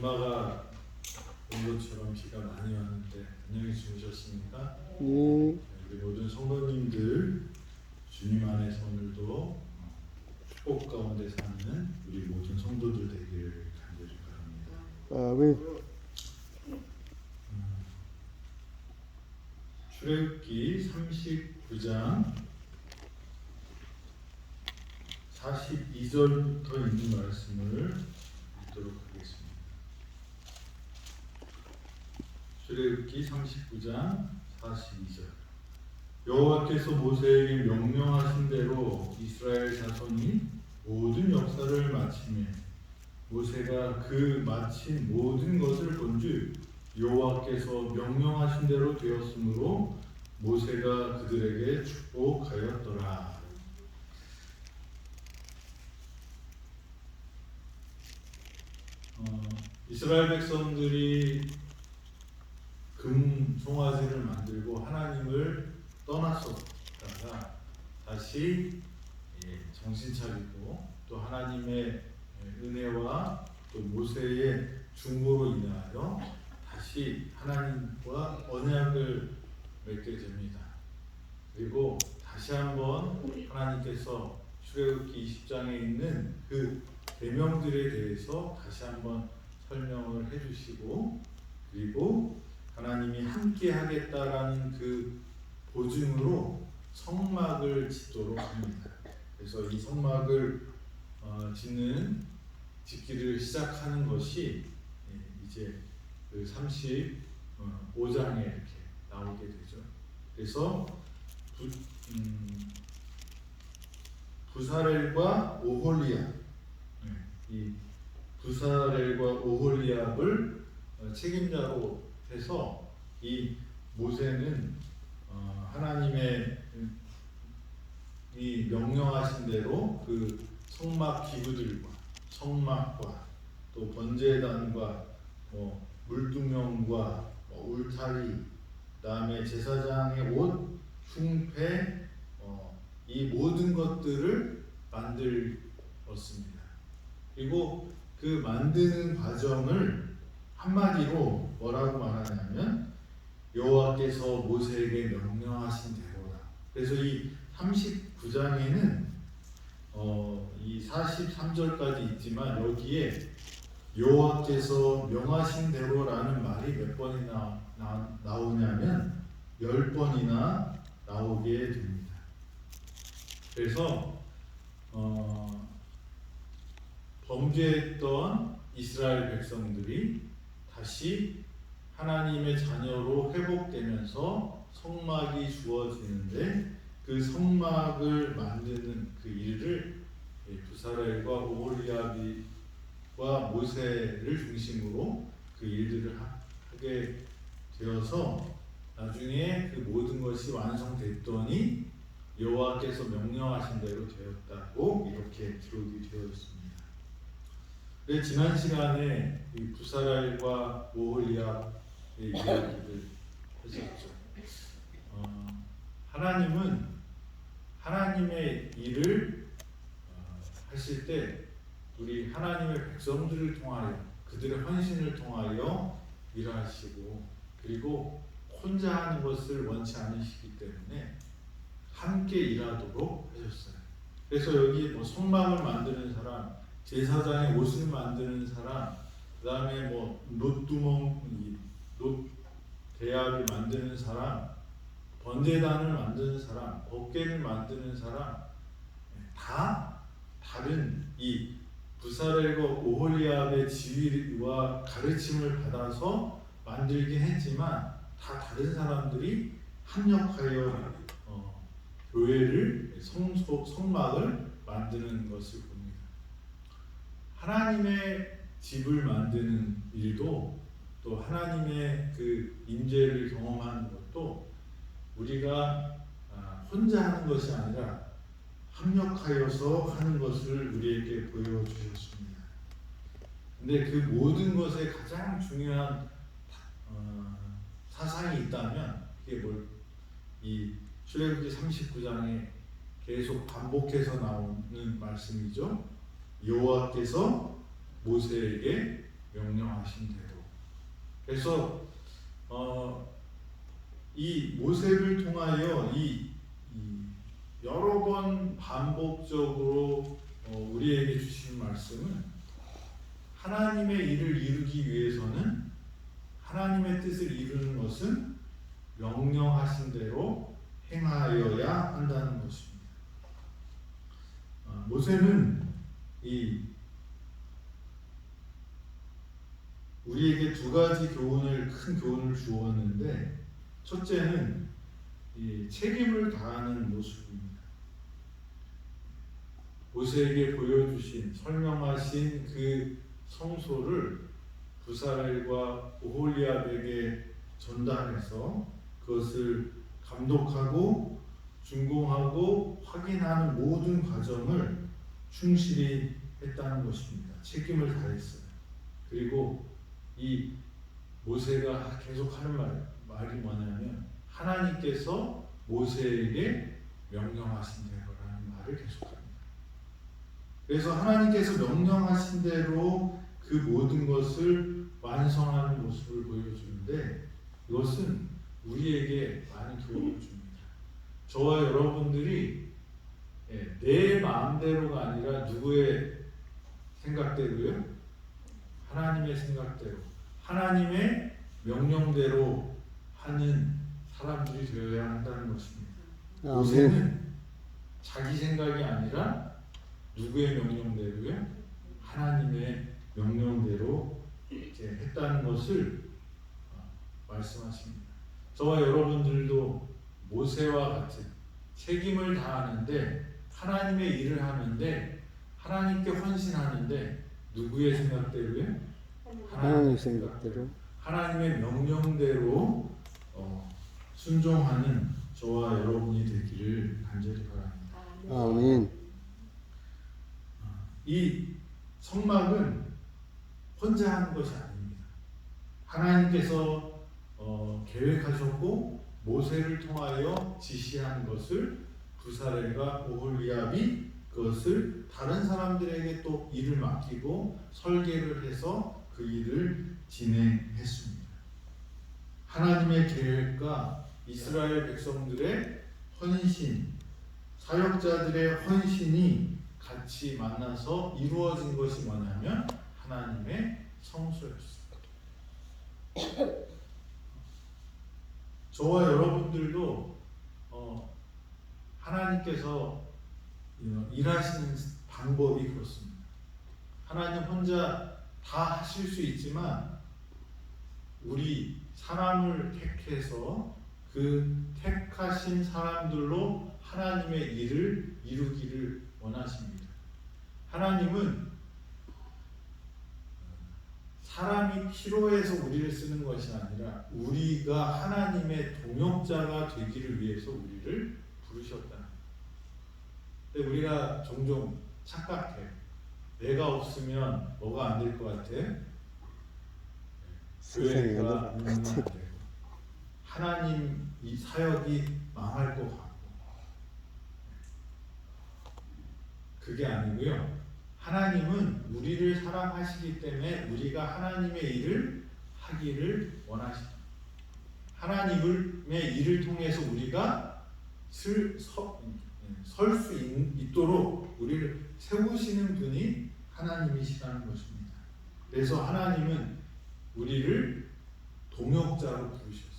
주마가 온 것처럼 비가 많이 왔는데 안녕히 주무셨습니까? 예. 우리 모든 성도님들 주님 안에서 오늘도 축복 가운데 사는 우리 모든 성도들 되기를 간절히 바랍니다. 아멘. 출애굽기 39장 42절부터 있는 말씀을 읽도록 하겠습니다. 출애굽기 39장 42절. 여호와께서 모세에게 명령하신 대로 이스라엘 자손이 모든 역사를 마치매 모세가 그 마친 모든 것을 본즉 여호와께서 명령하신 대로 되었으므로 모세가 그들에게 축복하였더라. 이스라엘 백성들이 금 송아지를 만들고 하나님을 떠났었다가 다시 정신 차리고 또 하나님의 은혜와 또 모세의 중보로 인하여 다시 하나님과 언약을 맺게 됩니다. 그리고 다시 한번 하나님께서 출애굽기 20장에 있는 그 계명들에 대해서 다시 한번 설명을 해주시고 그리고 하나님이 함께 하겠다라는 그 보증으로 성막을 짓도록 합니다. 그래서 이 성막을 짓기를 시작하는 것이 이제 그 35장에 이렇게 나오게 되죠. 그래서 부사렐과 오홀리압, 이 부사렐과 오홀리압을 책임자로 해서 이 모세는 하나님의 이 명령하신 대로 그 성막 기구들과 성막과 또 번제단과 물두멍과 울타리, 그다음에 제사장의 옷, 흉패, 이 모든 것들을 만들었습니다. 그리고 그 만드는 과정을 한마디로 뭐라고 말하냐면 여호와께서 모세에게 명령하신 대로다. 그래서 이 39장에는 이 43절까지 있지만 여기에 여호와께서 명하신 대로라는 말이 몇 번이나 나오냐면 10번이나 나오게 됩니다. 그래서 범죄했던 이스라엘 백성들이 다시 하나님의 자녀로 회복되면서 성막이 주어지는데 그 성막을 만드는 그 일을 부사렐과 오홀리압과 모세를 중심으로 그 일들을 하게 되어서 나중에 그 모든 것이 완성됐더니 여호와께서 명령하신 대로 되었다고 이렇게 기록이 되어 있습니다. 지난 시간에 이 부사렐과 오홀리압의 이야기를 했었죠. 하나님은 하나님의 일을 하실 때 우리 하나님의 백성들을 통하여 그들의 헌신을 통하여 일하시고 그리고 혼자 하는 것을 원치 않으시기 때문에 함께 일하도록 하셨어요. 그래서 여기 성막을 만드는 사람, 제사장의 옷을 만드는 사람, 그 다음에 놋두멍, 놋대야를 만드는 사람, 번제단을 만드는 사람, 법궤를 만드는 사람, 다 다른 이 부사렐과 오홀리압의 지휘와 가르침을 받아서 만들긴 했지만 다 다른 사람들이 합력하여 교회를 성막을 만드는 것을 봅니다. 하나님의 집을 만드는 일도 또 하나님의 그 임재를 경험하는 것도 우리가 혼자 하는 것이 아니라 합력하여서 하는 것을 우리에게 보여주셨습니다. 근데 그 모든 것에 가장 중요한 사상이 있다면 그게 이 출애굽기 39장에 계속 반복해서 나오는 말씀이죠. 여호와께서 모세에게 명령하신 대로. 그래서 이 모세를 통하여 이 여러 번 반복적으로 우리에게 주신 말씀은 하나님의 일을 이루기 위해서는 하나님의 뜻을 이루는 것은 명령하신 대로 행하여야 한다는 것입니다. 모세는 우리에게 두 가지 큰 교훈을 주었는데, 첫째는 이 책임을 다하는 모습입니다. 모세에게 보여주신, 설명하신 그 성소를 부사렐과 오홀리압에게 전달해서 그것을 감독하고 준공하고 확인하는 모든 과정을 충실히 했다는 것입니다. 책임을 다했어요. 그리고 이 모세가 계속 하는 말이 뭐냐면 하나님께서 모세에게 명령하신 대로라는 말을 계속합니다. 그래서 하나님께서 명령하신 대로 그 모든 것을 완성하는 모습을 보여주는데, 이것은 우리에게 많은 교훈을 줍니다. 저와 여러분들이 내 마음대로가 아니라 누구의 생각대로요? 하나님의 생각대로, 하나님의 명령대로 하는 사람들이 되어야 한다는 것입니다. 모세는 자기 생각이 아니라 누구의 명령대로요? 하나님의 명령대로 이렇게 했다는 것을 말씀하십니다. 저와 여러분들도 모세와 같은 책임을 다하는데, 하나님의 일을 하는데, 하나님께 헌신하는데 누구의 생각대로요? 하나님의 생각대로, 하나님의 명령대로 순종하는 저와 여러분이 되기를 간절히 바랍니다. 아멘. 이 성막은 혼자 하는 것이 아닙니다. 하나님께서 계획하셨고 모세를 통하여 지시한 것을 부사렐과 오홀리압이 그것을 다른 사람들에게 또 일을 맡기고 설계를 해서 그 일을 진행했습니다. 하나님의 계획과 이스라엘 백성들의 헌신, 사역자들의 헌신이 같이 만나서 이루어진 것이 뭐냐면 하나님의 성소였습니다. 저와 여러분들도 하나님께서 일하시는 방법이 그렇습니다. 하나님 혼자 다 하실 수 있지만 우리 사람을 택해서 그 택하신 사람들로 하나님의 일을 이루기를 원하십니다. 하나님은 사람이 필요해서 우리를 쓰는 것이 아니라 우리가 하나님의 동역자가 되기를 위해서 우리를 부르셨다. 근데 우리가 종종 착각해. 내가 없으면 뭐가 안 될 것 같아? 교회가 운영이 안 되고 하나님 이 사역이 망할 것 같고, 그게 아니고요. 하나님은 우리를 사랑하시기 때문에 우리가 하나님의 일을 하기를 원하십니다. 하나님의 일을 통해서 우리가 설 수 있도록 우리를 세우시는 분이 하나님이시라는 것입니다. 그래서 하나님은 우리를 동역자로 부르셨어요.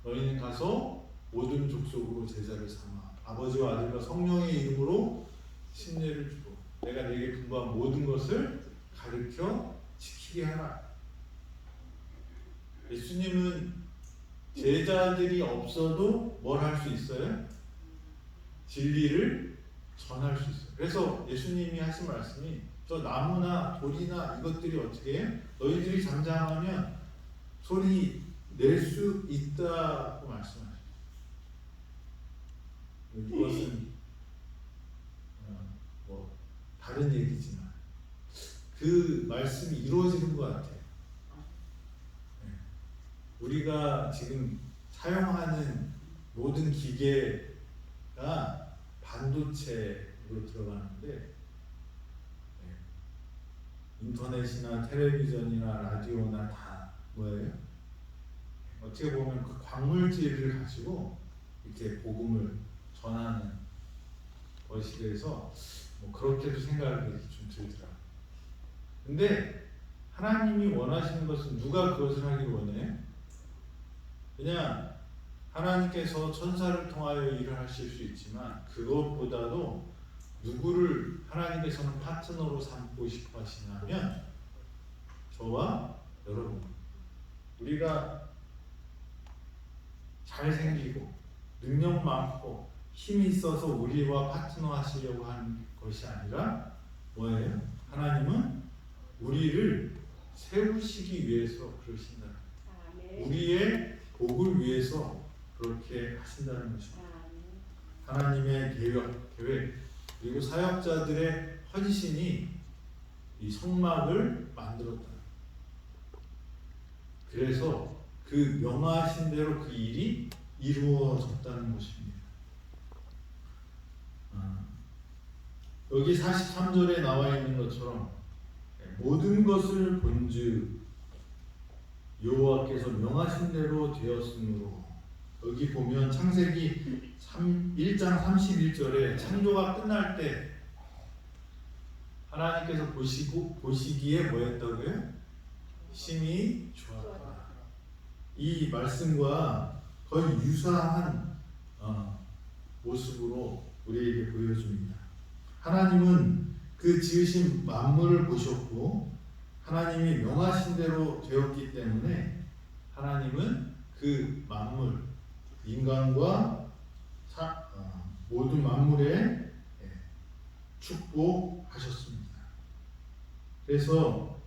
너희는 가서 모든 족속으로 제자를 삼아 아버지와 아들과 성령의 이름으로 침례를 주고 내가 네게 분부한 모든 것을 가르쳐 지키게 하라. 예수님은 제자들이 없어도 뭘 할 수 있어요? 진리를 전할 수 있어요. 그래서 예수님이 하신 말씀이 저 나무나 돌이나 이것들이 어떻게 해요? 너희들이 잠잠하면 소리 낼 수 있다고 말씀하셨어요. 이것은 다른 얘기지만 그 말씀이 이루어지는 것 같아요. 우리가 지금 사용하는 모든 기계가 반도체로 들어가는데 인터넷이나 텔레비전이나 라디오나 다 뭐예요? 어떻게 보면 그 광물질을 가지고 이렇게 복음을 전하는 것이 돼서 뭐 그렇게도 생각이 좀 들더라고요. 근데 하나님이 원하시는 것은 누가 그것을 하길 원해요? 그냥 하나님께서 천사를 통하여 일을 하실 수 있지만 그것보다도 누구를 하나님께서는 파트너로 삼고 싶어 하시냐면 저와 여러분, 우리가 잘생기고 능력 많고 힘이 있어서 우리와 파트너 하시려고 하는 것이 아니라 뭐예요? 하나님은 우리를 세우시기 위해서 그러신다. 우리의 복을 위해서 그렇게 하신다는 것입니다. 하나님의 계획 그리고 사역자들의 헌신이 이 성막을 만들었다. 그래서 그 명하신 대로 그 일이 이루어졌다는 것입니다. 여기 43절에 나와 있는 것처럼 모든 것을 본즉 여호와께서 명하신 대로 되었으므로, 여기 보면 창세기 1장 31절에 창조가 끝날 때 하나님께서 보시기에 뭐였다고요? 심히 좋았다. 이 말씀과 거의 유사한 모습으로 우리에게 보여줍니다. 하나님은 그 지으신 만물을 보셨고 하나님이 명하신 대로 되었기 때문에 하나님은 그 만물, 인간과 모든 만물에 축복하셨습니다. 그래서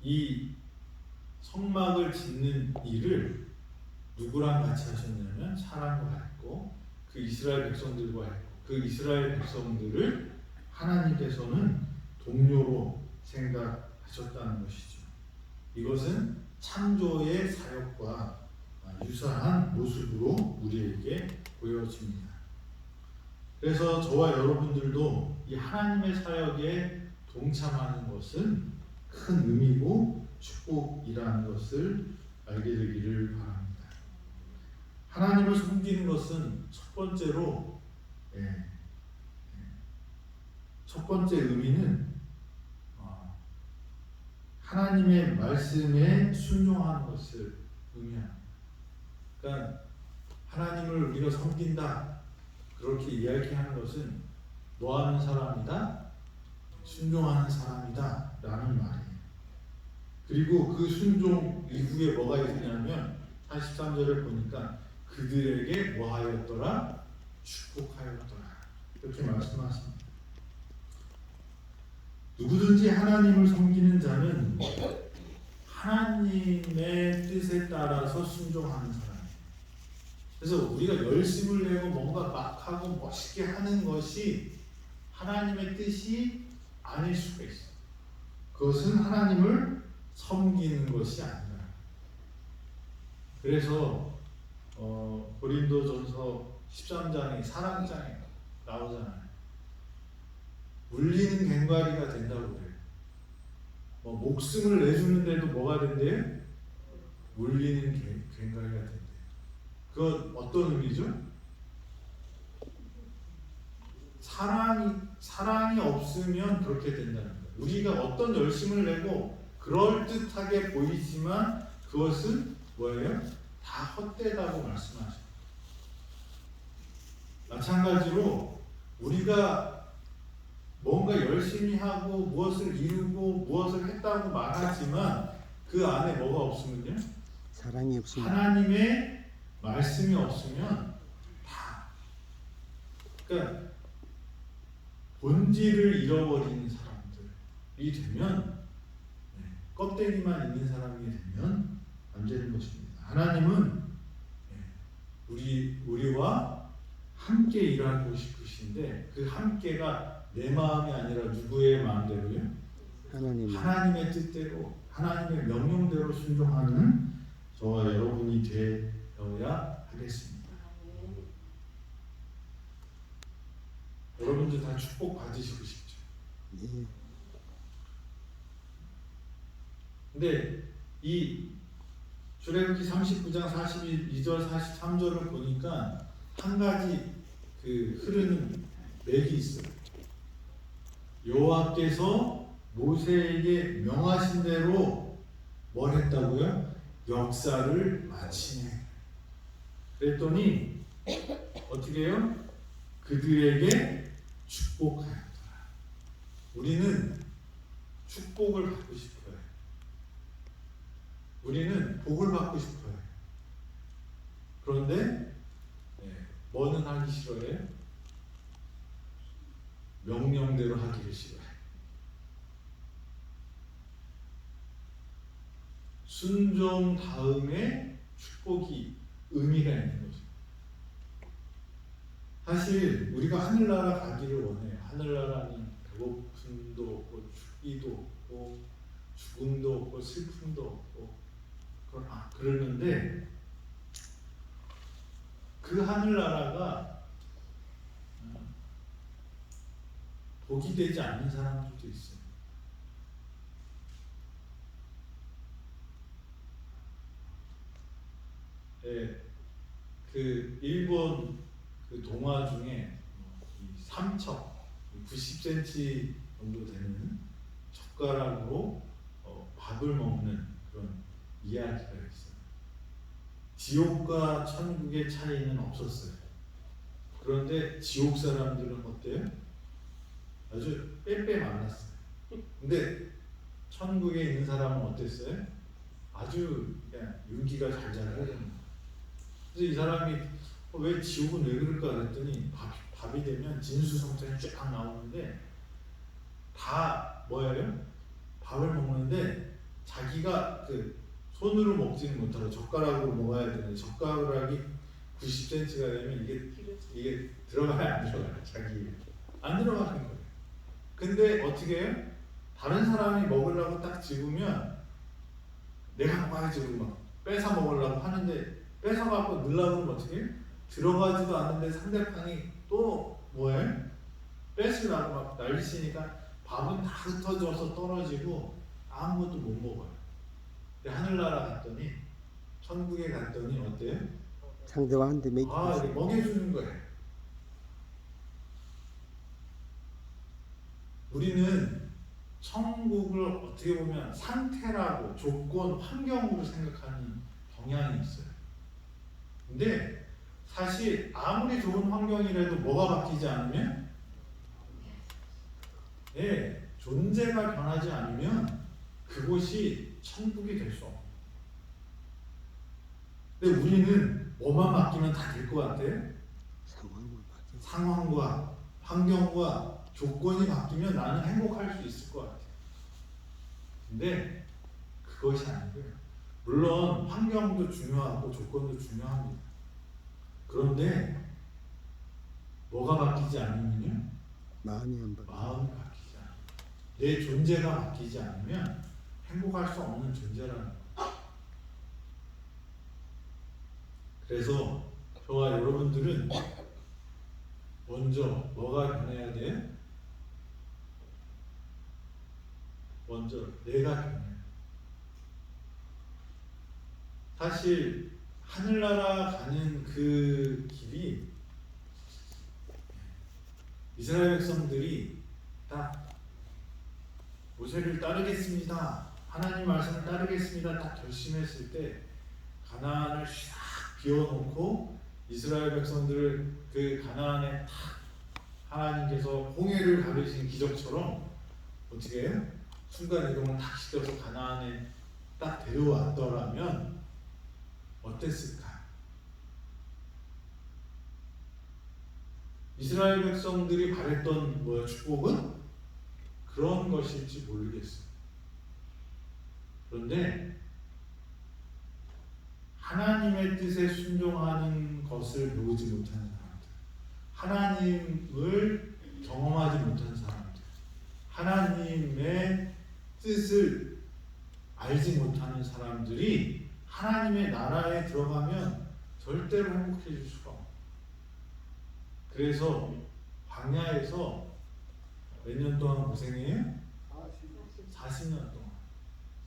이 성막을 짓는 일을 누구랑 같이 하셨냐면 사람과 했고 그 이스라엘 백성들과 했고 그 이스라엘 백성들을 하나님께서는 동료로 생각하셨다는 것이죠. 이것은 창조의 사역과 유사한 모습으로 우리에게 보여집니다. 그래서 저와 여러분들도 이 하나님의 사역에 동참하는 것은 큰 의미고 축복이라는 것을 알게 되기를 바랍니다. 하나님을 섬기는 것은 첫 번째 의미는 하나님의 말씀에 순종하는 것을 의미합니다. 그러니까 하나님을 우리가 섬긴다 그렇게 이야기하는 것은 노하는 사람이다, 순종하는 사람이다 라는 말이에요. 그리고 그 순종 이후에 뭐가 있냐면 43절을 보니까 그들에게 뭐하였더라? 축복하였더라. 이렇게 말씀하십니다. 누구든지 하나님을 섬기는 자는 하나님의 뜻에 따라서 순종하는 사람이에요. 그래서 우리가 열심을 내고 뭔가 막 하고 멋있게 하는 것이 하나님의 뜻이 아닐 수가 있어요. 그것은 하나님을 섬기는 것이 아니라. 그래서 고린도전서 13장에 사랑장에 나오잖아요. 울리는 괭과리가 된다고 그래요. 목숨을 내주는데도 뭐가 된대요? 울리는 괭과리가 된대요. 그건 어떤 의미죠? 사랑이 없으면 그렇게 된다는 거예요. 우리가 어떤 열심을 내고 그럴듯하게 보이지만 그것은 뭐예요? 다 헛되다고 말씀하죠. 마찬가지로 우리가 뭔가 열심히 하고 무엇을 이루고 무엇을 했다고 말하지만 그 안에 뭐가 없으면요? 사랑이 없으면, 하나님의 말씀이 없으면 그러니까 본질을 잃어버리는 사람들이 되면, 껍데기만 있는 사람이 되면 안 되는 것입니다. 하나님은 우리와 함께 일하고 싶으신데 그 함께가 내 마음이 아니라 누구의 마음대로요? 하나님의 뜻대로, 하나님의 명령대로 순종하는 저와 여러분이 되어야 하겠습니다. 여러분들 다 축복 받으시고 싶죠? 예. 근데 이 출애굽기 39장 42절 43절을 보니까 한 가지 그 흐르는 맥이 있어요. 여호와께서 모세에게 명하신 대로 뭘 했다고요? 역사를 마치네. 그랬더니 어떻게 해요? 그들에게 축복하였더라. 우리는 축복을 받고 싶어요. 우리는 복을 받고 싶어요. 그런데 뭐는 하기 싫어요? 명령대로 하기를 싫어요. 순종 다음에 축복이 의미가 있는 거죠. 사실 우리가 하늘나라 가기를 원해요. 하늘나라는 배고픔도 없고 죽기도 없고 죽음도 없고 슬픔도 없고 그러는데 그 하늘나라가 복이 되지 않는 사람들도 있어요. 네, 그 일본 그 동화 중에 이 삼척 90cm 정도 되는 젓가락으로 밥을 먹는 그런 이야기가 있어요. 지옥과 천국의 차이는 없었어요. 그런데 지옥 사람들은 어때요? 아주 빼빼 말랐어요. 근데 천국에 있는 사람은 어땠어요? 아주 그냥 윤기가 잘잘 흐르는. 그래서 이 사람이 왜 지옥은 왜 그럴까 그랬더니 밥이 되면 진수성찬이 쫙 나오는데 다 뭐예요? 밥을 먹는데 자기가 그 손으로 먹지는 못하고 젓가락으로 먹어야 되는데 젓가락이 90cm가 되면 이게 들어가야 안 들어가요? 자기 안 들어가는 거예요. 근데 어떻게 해요? 다른 사람이 먹으려고 딱 집으면 내가 먹어야지 그러고 막 뺏어 먹으려고 하는데 뺏어 갖고 넣으려고 하면 어떻게 해요? 들어가지도 않는데 상대방이 또 뭐해? 뺏으려고 막 난리치니까 밥은 다 흩어져서 떨어지고 아무것도 못 먹어요. 근데 하늘나라 갔더니 천국에 갔더니 어때요? 상대방한테 이게 먹이면서 먹여주는 거예요. 우리는 천국을 어떻게 보면 상태라고 조건, 환경으로 생각하는 경향이 있어요. 근데 사실 아무리 좋은 환경이라도 뭐가 바뀌지 않으면 존재가 변하지 않으면 그곳이 천국이 될 수 없어요. 근데 우리는 뭐만 바뀌면 다 될 것 같아요? 상황과 환경과 조건이 바뀌면 나는 행복할 수 있을 것 같아요. 근데 그것이 아니고요. 물론 환경도 중요하고 조건도 중요합니다. 그런데 뭐가 바뀌지 않으면요? 마음이 바뀌지 않아요. 내 존재가 바뀌지 않으면 행복할 수 없는 존재라는 거예요. 그래서 저와 여러분들은 먼저 뭐가 변해야 돼요? 먼저 내가 변해요. 사실 하늘나라 가는 그 길이 이스라엘 백성들이 딱 모세를 따르겠습니다. 하나님 말씀을 따르겠습니다. 딱 결심했을 때 가나안을 싹 비워놓고 이스라엘 백성들을 그 가나안에 딱 하나님께서 홍해를 가르신 기적처럼 어떻게 해요? 순간 이동을 딱 시켜서 가나안에 딱 데려왔더라면 어땠을까? 이스라엘 백성들이 바랬던 축복은 그런 것일지 모르겠어요. 그런데 하나님의 뜻에 순종하는 것을 배우지 못하는 사람들, 하나님을 경험하지 못한 사람들, 하나님의 뜻을 알지 못하는 사람들이 하나님의 나라에 들어가면 절대로 행복해질 수가 없어요. 그래서 광야에서 몇 년 동안 고생해요? 40년 동안.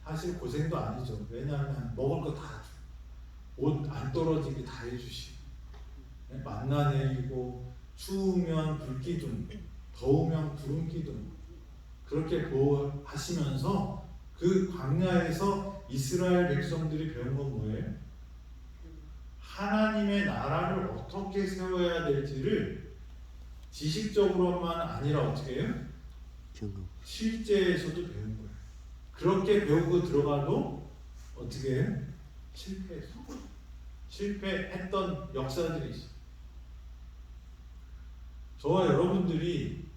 사실 고생도 아니죠. 왜냐하면 먹을 거 다 줘. 옷 안 떨어지게 다 해주시고, 만나 내리고, 추우면 불기둥, 더우면 구름기둥, 그렇게 보호하시면서 그 광야에서 이스라엘 백성들이 배운 건 뭐예요? 하나님의 나라를 어떻게 세워야 될지를 지식적으로만 아니라 어떻게 해요? 실제에서도 배운 거예요. 그렇게 배우고 들어가도 어떻게 해요? 실패했어. 실패했던 역사들이 있어. 저와 여러분들이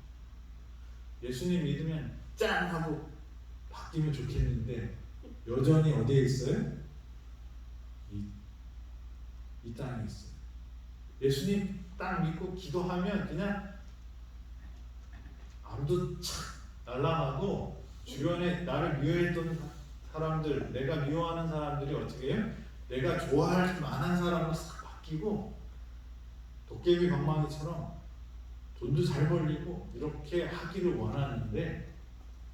예수님 믿으면 짠 하고 바뀌면 좋겠는데 여전히 어디에 있어요? 이 땅에 있어요. 예수님 딱 믿고 기도하면 그냥 암도 착 날아가고 주변에 나를 미워했던 사람들, 내가 미워하는 사람들이 어떻게 해요? 내가 좋아할 만한 사람으로 싹 바뀌고 도깨비 방망이처럼 돈도 잘 벌리고 이렇게 하기를 원하는데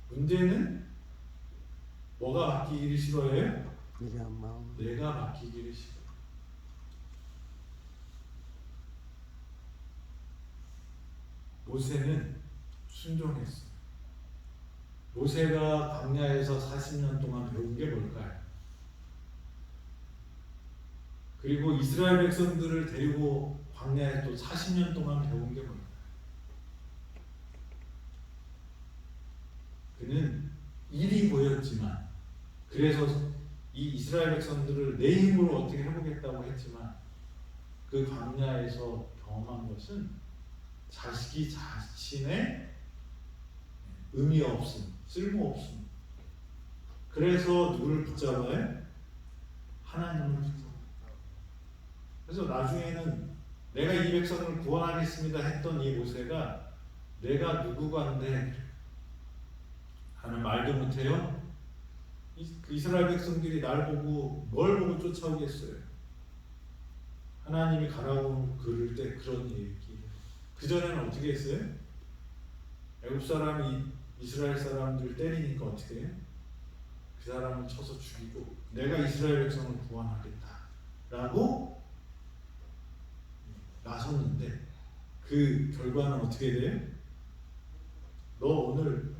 문제는 뭐가 바뀌기를 싫어해요? 내가 바뀌기를 싫어요. 모세는 순종했어요. 모세가 광야에서 40년 동안 배운 게 뭘까요? 그리고 이스라엘 백성들을 데리고 광야에 또 40년 동안 배운 게 뭘까요? 그는 일이 보였지만, 그래서 이 이스라엘 백성들을 내 힘으로 어떻게 해보겠다고 했지만 그 광야에서 경험한 것은 자식이 자신의 의미 없음, 쓸모 없음. 그래서 누구를 붙잡아요? 하나님을 붙잡아요. 그래서 나중에는 내가 이 백성을 구원하겠습니다 했던 이 모세가 내가 누구간데 하는 말도 못해요. 이스라엘 백성들이 날 보고 뭘 보고 쫓아오겠어요? 하나님이 가라고 그럴 때 그런 얘기. 그 전에는 어떻게 했어요? 애굽 사람이 이스라엘 사람들 때리니까 어떻게 해요? 그 사람을 쳐서 죽이고 내가 이스라엘 백성을 구원하겠다라고 나섰는데 그 결과는 어떻게 돼요? 너 오늘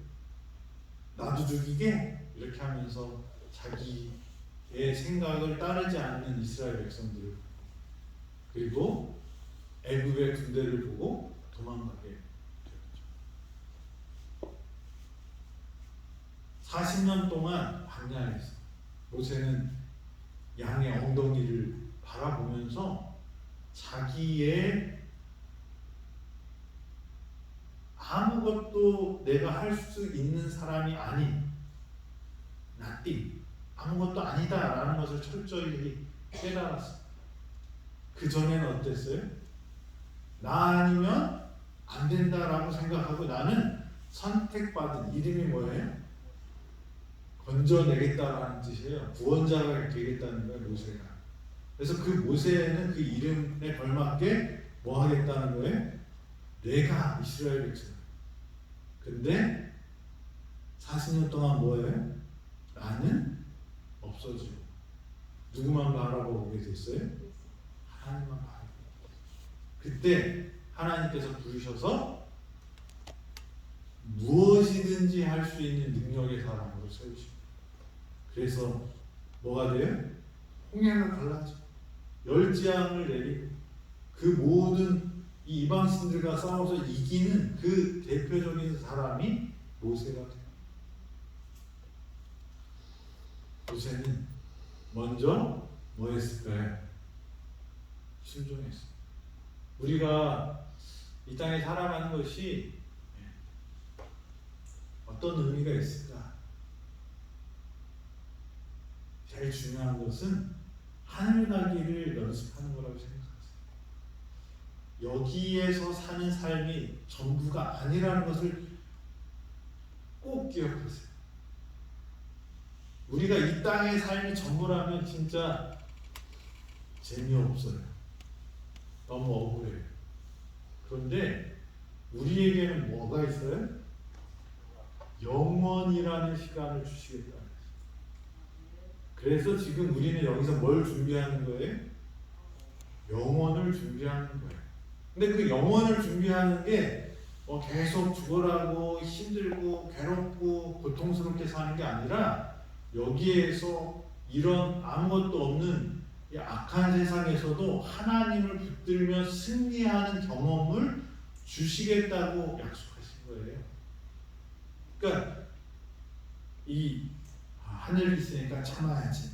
나도 죽이게? 이렇게 하면서 자기의 생각을 따르지 않는 이스라엘 백성들 그리고 애굽의 군대를 보고 도망가게 되었죠. 40년 동안 광야에서 모세는 양의 엉덩이를 바라보면서 자기의 아무것도 내가 할 수 있는 사람이 아닌 nothing, 아무것도 아니다라는 것을 철저히 깨달았어. 그 전에는 어땠어요? 나 아니면 안 된다라고 생각하고 나는 선택받은, 이름이 뭐예요? 건져내겠다라는 뜻이에요. 구원자가 되겠다는 거예요, 모세가. 그래서 그 모세는 그 이름에 걸맞게 뭐 하겠다는 거예요? 내가 이스라엘 백성. 근데 40년 동안 뭐예요? 나는 없어지고 누구만 바라보게 됐어요? 하나님만 바라보고. 그때 하나님께서 부르셔서 무엇이든지 할 수 있는 능력의 사람으로 세우십니다. 그래서 뭐가 돼요? 홍해를 갈라져 열지양을 내리고 그 모든 이 이방신들과 싸워서 이기는 그 대표적인 사람이 모세가 돼요. 모세는 먼저 뭐 했을까요? 순종했어요. 우리가 이 땅에 살아가는 것이 어떤 의미가 있을까? 제일 중요한 것은 하늘 가기를 연습하는 거라고 생각하세요. 여기에서 사는 삶이 전부가 아니라는 것을 꼭 기억하세요. 우리가 이 땅의 삶이 전부라면 진짜 재미없어요. 너무 억울해요. 그런데 우리에게는 뭐가 있어요? 영원이라는 시간을 주시겠다. 그래서 지금 우리는 여기서 뭘 준비하는 거예요? 영원을 준비하는 거예요. 근데 그 영원을 준비하는 게 계속 죽어라고 힘들고 괴롭고 고통스럽게 사는 게 아니라 여기에서 이런 아무것도 없는 이 악한 세상에서도 하나님을 붙들며 승리하는 경험을 주시겠다고 약속하신 거예요. 그러니까 이 하늘이 있으니까 참아야지,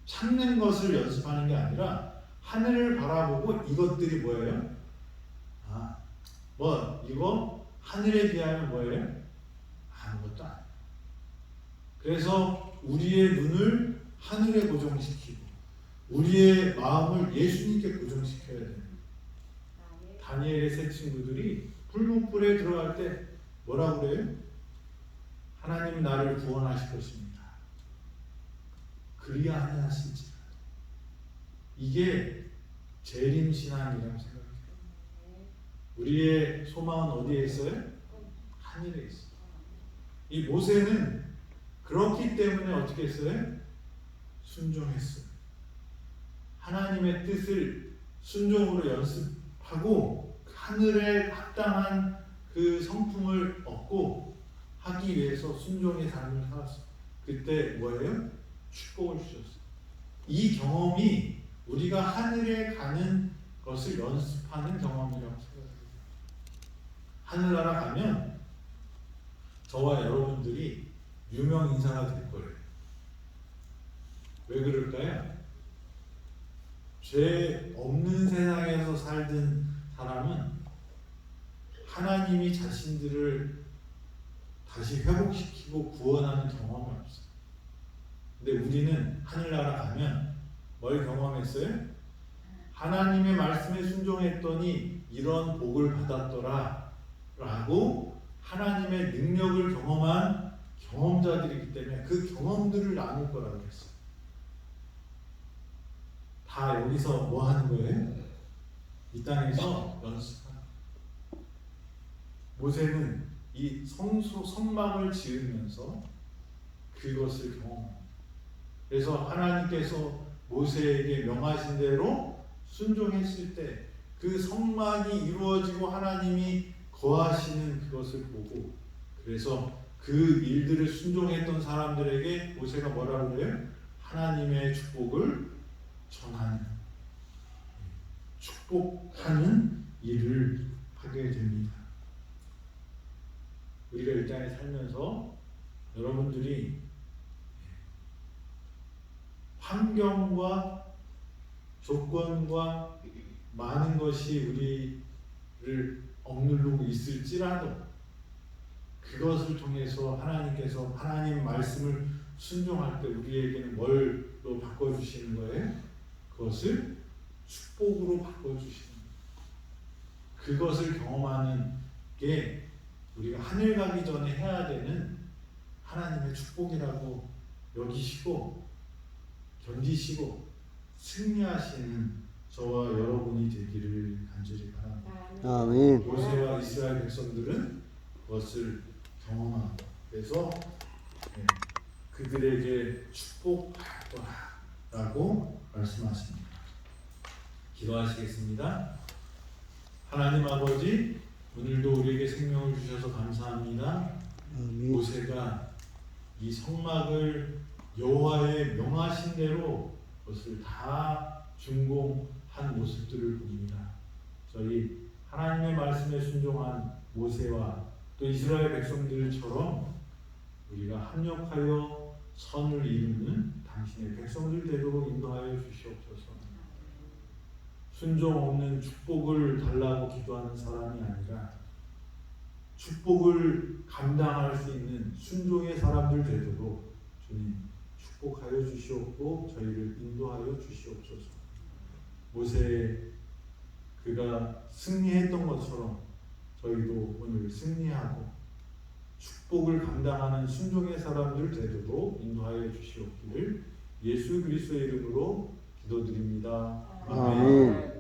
참는 것을 연습하는 게 아니라 하늘을 바라보고 이것들이 뭐예요? 이거 하늘에 비하면 뭐예요? 아무것도 아니에요. 그래서 우리의 눈을 하늘에 고정시키고 우리의 마음을 예수님께 고정시켜야 됩니다. 다니엘의 세 친구들이 불못불에 들어갈 때 뭐라고 그래요? 하나님 나를 구원하실 것입니다. 그리야 하시지. 이게 재림신앙이라고 생각해요. 우리의 소망은 어디에 있어요? 하늘에 있어요. 이 모세는 그렇기 때문에 어떻게 했어요? 순종했어요. 하나님의 뜻을 순종으로 연습하고 하늘에 합당한 그 성품을 얻고 하기 위해서 순종의 삶을 살았어요. 그때 뭐예요? 축복을 주셨어요. 이 경험이 우리가 하늘에 가는 것을 연습하는 경험이라고 생각합니다. 하늘나라 가면 저와 여러분들이 유명 인사가 될 거예요. 왜 그럴까요? 죄 없는 세상에서 살던 사람은 하나님이 자신들을 다시 회복시키고 구원하는 경험이 없어요. 근데 우리는 하늘나라 가면 뭘 경험했어요? 하나님의 말씀에 순종했더니 이런 복을 받았더라 라고 하나님의 능력을 경험한 경험자들이기 때문에 그 경험들을 나눌 거라고 했어요. 다 여기서 뭐 하는 거예요? 이 땅에서 연습하는. 모세는 이 성막을 지으면서 그것을 경험합니다. 그래서 하나님께서 모세에게 명하신 대로 순종했을 때 그 성막이 이루어지고 하나님이 거하시는 그것을 보고, 그래서 그 일들을 순종했던 사람들에게 모세가 뭐라고 그래요? 하나님의 축복을 전하는, 축복하는 일을 하게 됩니다. 우리가 이 땅에 살면서 여러분들이 환경과 조건과 많은 것이 우리를 억누르고 있을지라도 그것을 통해서 하나님께서 하나님 말씀을 순종할 때 우리에게는 뭘로 바꿔주시는 거예요? 그것을 축복으로 바꿔주시는 거예요. 그것을 경험하는 게 우리가 하늘 가기 전에 해야 되는 하나님의 축복이라고 여기시고 견디시고 승리하시는 저와 여러분이 되기를 간절히 바랍니다. 아멘. 모세와 이스라엘 백성들은 그것을 경험하고, 그래서 그들에게 축복하더라라고 말씀하십니다. 기도하시겠습니다. 하나님 아버지, 오늘도 우리에게 생명을 주셔서 감사합니다. 아멘. 모세가 이 성막을 여호와의 명하신 대로 그것을 다 준공한 모습들을 봅니다. 저희 하나님의 말씀에 순종한 모세와 또 이스라엘 백성들처럼 우리가 합력하여 선을 이루는 당신의 백성들 되도록 인도하여 주시옵소서. 순종 없는 축복을 달라고 기도하는 사람이 아니라 축복을 감당할 수 있는 순종의 사람들 되도록 주님 축복하여 주시옵고 저희를 인도하여 주시옵소서. 모세 그가 승리했던 것처럼 저희도 오늘 승리하고 축복을 감당하는 순종의 사람들 되도록 인도하여 주시옵기를 예수 그리스도의 이름으로 기도드립니다. 아멘.